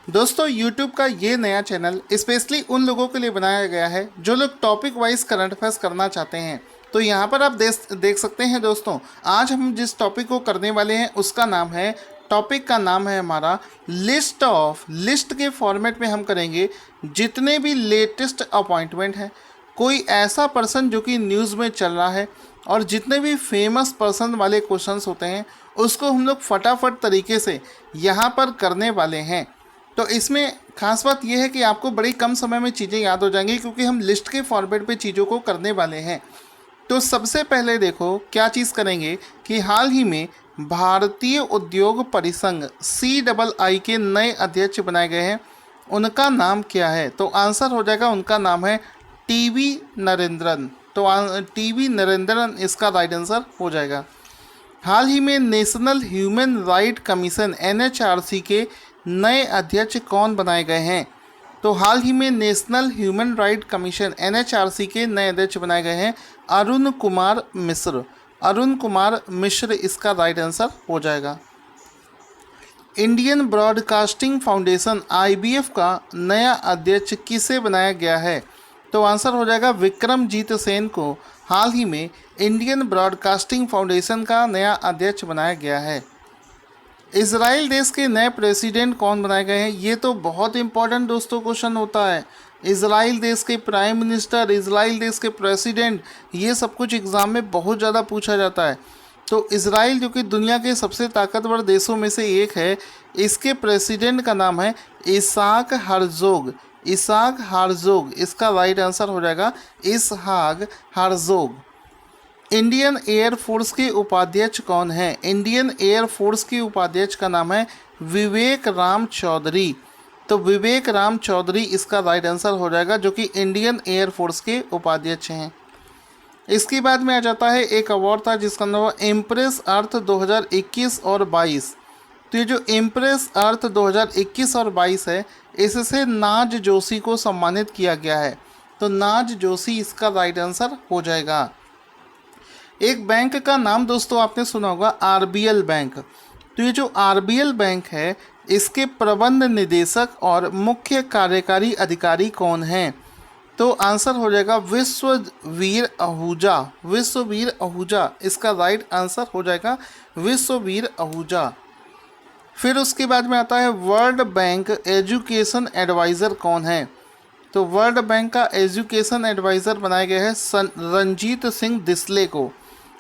दोस्तों YouTube का ये नया चैनल स्पेशली उन लोगों के लिए बनाया गया है जो लोग टॉपिक वाइज करंट अफेयर्स करना चाहते हैं। तो यहाँ पर आप देख सकते हैं दोस्तों, आज हम जिस टॉपिक को करने वाले हैं उसका नाम है, टॉपिक का नाम है हमारा लिस्ट के फॉर्मेट में हम करेंगे जितने भी लेटेस्ट अपॉइंटमेंट हैं, कोई ऐसा पर्सन जो कि न्यूज़ में चल रहा है और जितने भी फेमस पर्सन वाले क्वेश्चंस होते हैं उसको हम लोग फटाफट तरीके से यहाँ पर करने वाले हैं। तो इसमें खास बात यह है कि आपको बड़ी कम समय में चीज़ें याद हो जाएंगी क्योंकि हम लिस्ट के फॉर्मेट पे चीज़ों को करने वाले हैं। तो सबसे पहले देखो क्या चीज़ करेंगे कि हाल ही में भारतीय उद्योग परिसंघ CII के नए अध्यक्ष बनाए गए हैं। उनका नाम क्या है? तो आंसर हो जाएगा, उनका नाम है TV नरेंद्रन। तो TV नरेंद्रन इसका राइट आंसर हो जाएगा। हाल ही में national human right commission NHRC के नए अध्यक्ष कौन बनाए गए हैं? तो हाल ही में national human right commission NHRC के नए अध्यक्ष बनाए गए हैं अरुण कुमार मिश्र। अरुण कुमार मिश्र इसका राइट आंसर हो जाएगा। इंडियन ब्रॉडकास्टिंग फाउंडेशन IBF का नया अध्यक्ष किसे बनाया गया है? तो आंसर हो जाएगा विक्रमजीत सेन को हाल ही में इंडियन ब्रॉडकास्टिंग फाउंडेशन का नया अध्यक्ष बनाया गया है। इजराइल देश के नए प्रेसिडेंट कौन बनाए गए हैं? ये तो बहुत इंपॉर्टेंट दोस्तों क्वेश्चन होता है। इजराइल देश के प्राइम मिनिस्टर, इजराइल देश के प्रेसिडेंट, ये सब कुछ एग्ज़ाम में बहुत ज़्यादा पूछा जाता है। तो इजराइल जो कि दुनिया के सबसे ताकतवर देशों में से एक है, इसके प्रेसिडेंट का नाम है इसहाक हर्जोग। इसहाक हर्जोग इसका राइट आंसर हो जाएगा इसहाक हर्जोग। इंडियन एयर फोर्स के उपाध्यक्ष कौन है? इंडियन एयर फोर्स के उपाध्यक्ष का नाम है विवेक राम चौधरी। तो विवेक राम चौधरी इसका राइट आंसर हो जाएगा, जो कि इंडियन एयर फोर्स के उपाध्यक्ष हैं। इसके बाद में आ जाता है एक अवार्ड था जिसका नाम है इम्प्रेस अर्थ 2021 और 22। तो ये जो इम्प्रेस अर्थ 2021 और 22 है, इससे नाज जोशी को सम्मानित किया गया है। तो नाज जोशी इसका राइट आंसर हो जाएगा। एक बैंक का नाम दोस्तों आपने सुना होगा RBL बैंक। तो ये जो RBL बैंक है, इसके प्रबंध निदेशक और मुख्य कार्यकारी अधिकारी कौन हैं? तो आंसर हो जाएगा विश्ववीर आहूजा। विश्ववीर आहूजा इसका राइट आंसर हो जाएगा विश्ववीर आहूजा। फिर उसके बाद में आता है वर्ल्ड बैंक एजुकेशन एडवाइज़र कौन है? तो वर्ल्ड बैंक का एजुकेशन एडवाइज़र बनाए गए हैं रंजीत सिंह डिसले को।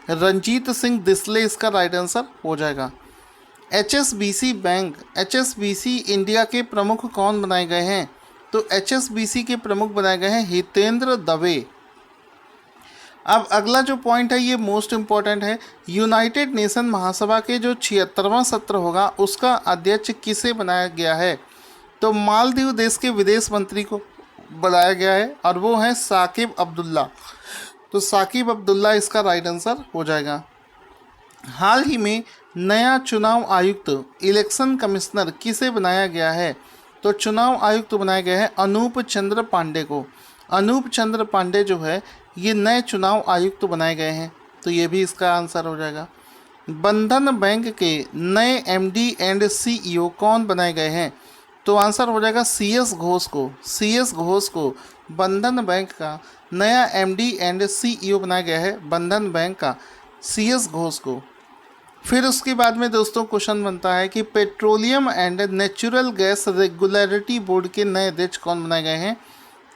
रंजीत सिंह डिसले इसका राइट आंसर हो जाएगा। HSBC बैंक, HSBC इंडिया के प्रमुख कौन बनाए गए हैं? तो HSBC के प्रमुख बनाए गए हैं हितेंद्र दवे। अब अगला जो पॉइंट है ये मोस्ट इम्पॉर्टेंट है। यूनाइटेड नेशन महासभा के जो 76वां सत्र होगा उसका अध्यक्ष किसे बनाया गया है? तो मालदीव देश के विदेश मंत्री को बनाया गया है और वो है साकिब अब्दुल्ला। तो साकिब अब्दुल्ला इसका राइट आंसर हो जाएगा। हाल ही में नया चुनाव आयुक्त इलेक्शन कमिश्नर किसे बनाया गया है? तो चुनाव आयुक्त बनाया गया है अनूप चंद्र पांडे को। अनूप चंद्र पांडे जो है ये नए चुनाव आयुक्त बनाए गए हैं। तो ये भी इसका आंसर हो जाएगा। बंधन बैंक के नए MD एंड CEO कौन बनाए गए हैं? तो आंसर हो जाएगा CS घोष को। CS घोष को बंधन बैंक का नया MD एंड CEO बनाया गया है, बंधन बैंक का CS घोष को। फिर उसके बाद में दोस्तों क्वेश्चन बनता है कि petroleum and natural gas regulatory board के नए अध्यक्ष कौन बनाए गए हैं?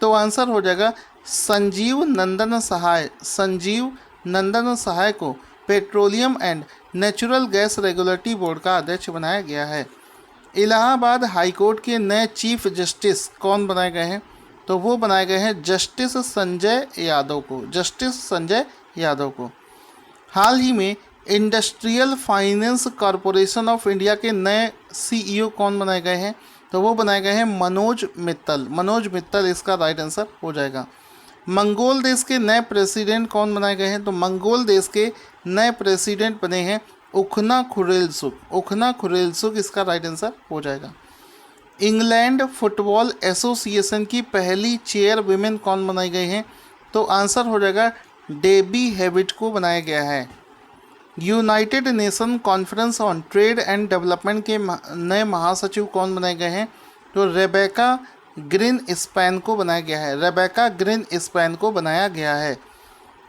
तो आंसर हो जाएगा संजीव नंदन सहाय। संजीव नंदन सहाय को petroleum and natural gas regulatory board का अध्यक्ष बनाया गया है। इलाहाबाद हाईकोर्ट के नए चीफ जस्टिस कौन बनाए गए हैं? तो वो बनाए गए हैं जस्टिस संजय यादव को। जस्टिस संजय यादव को। हाल ही में industrial finance corporation of India के नए CEO कौन बनाए गए हैं? तो वो बनाए गए हैं मनोज मित्तल। मनोज मित्तल इसका राइट आंसर हो जाएगा। मंगोल देश के नए प्रेसिडेंट कौन बनाए गए हैं? तो मंगोल देश के नए प्रेसिडेंट बने हैं उखना खुरेलसुख। उखना खुरेलसुख इसका राइट आंसर हो जाएगा। इंग्लैंड फुटबॉल एसोसिएशन की पहली चेयर विमेन कौन बनाई गई हैं? तो आंसर हो जाएगा डेबी हेविट को बनाया गया है। United nation conference on trade and development के नए महासचिव कौन बनाए गए हैं? तो रेबेका ग्रीन स्पैन को बनाया गया है। रेबेका ग्रीन स्पैन को बनाया गया है।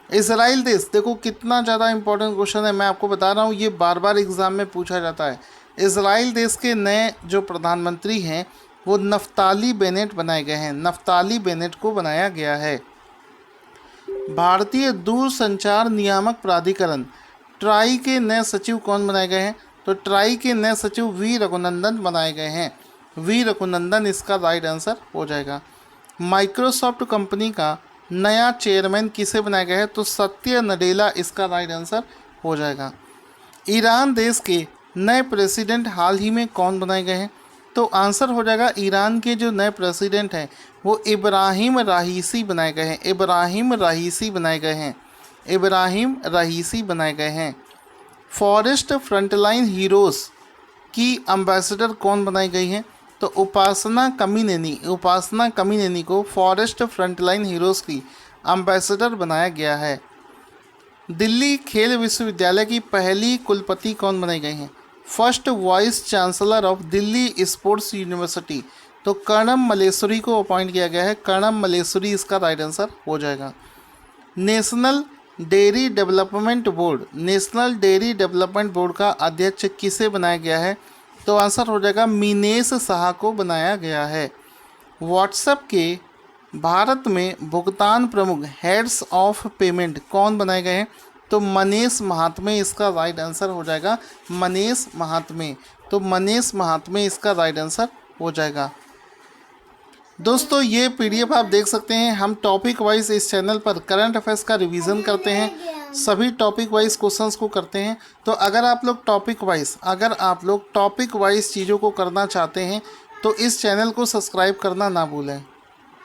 इजराइल देश, देखो कितना ज़्यादा इंपॉर्टेंट क्वेश्चन है, मैं आपको बता रहा हूँ, ये बार बार एग्जाम में पूछा जाता है। इजराइल देश के नए जो प्रधानमंत्री हैं वो नफ्ताली बेनेट बनाए गए हैं। नफ्ताली बेनेट को बनाया गया है। भारतीय दूरसंचार नियामक प्राधिकरण ट्राई के नए सचिव कौन बनाए गए हैं? तो ट्राई के नए सचिव वी रघुनंदन बनाए गए हैं। वी रघुनंदन इसका राइट आंसर हो जाएगा। माइक्रोसॉफ्ट कंपनी का नया चेयरमैन किसे बनाया गया है? तो सत्य नडेला इसका राइट आंसर हो जाएगा। ईरान देश के नए प्रेसिडेंट हाल ही में कौन बनाए गए हैं? तो आंसर हो जाएगा ईरान के जो नए प्रेसिडेंट हैं वो इब्राहिम राहीसी बनाए गए हैं। इब्राहिम राहीसी बनाए गए हैं। इब्राहिम राहीसी बनाए गए हैं। फॉरेस्ट फ्रंटलाइन हीरोज़ की एम्बेसडर कौन बनाई गई हैं? तो उपासना कमिनेनी को फॉरेस्ट फ्रंटलाइन हीरोज़ की एम्बेसडर बनाया गया है। दिल्ली खेल विश्वविद्यालय की पहली कुलपति कौन बनाई गई हैं? First vice chancellor of Delhi sports university, तो कर्णम मलेश्वरी को अपॉइंट किया गया है। कर्णम मलेश्वरी इसका राइट आंसर हो जाएगा। नेशनल डेयरी डेवलपमेंट बोर्ड का अध्यक्ष किसे बनाया गया है? तो आंसर हो जाएगा मीनेश शाह को बनाया गया है। व्हाट्सएप के भारत में भुगतान प्रमुख हेड्स ऑफ पेमेंट कौन बनाए गए हैं? तो मनीष महात्मे इसका राइट आंसर हो जाएगा। मनीष महात्मे, तो मनीष महात्मे इसका राइट आंसर हो जाएगा। दोस्तों ये पीडीएफ आप देख सकते हैं। हम टॉपिक वाइज इस चैनल पर करंट अफेयर्स का रिवीजन करते हैं, सभी टॉपिक वाइज क्वेश्चंस को करते हैं। तो अगर आप लोग टॉपिक वाइज चीज़ों को करना चाहते हैं तो इस चैनल को सब्सक्राइब करना ना भूलें।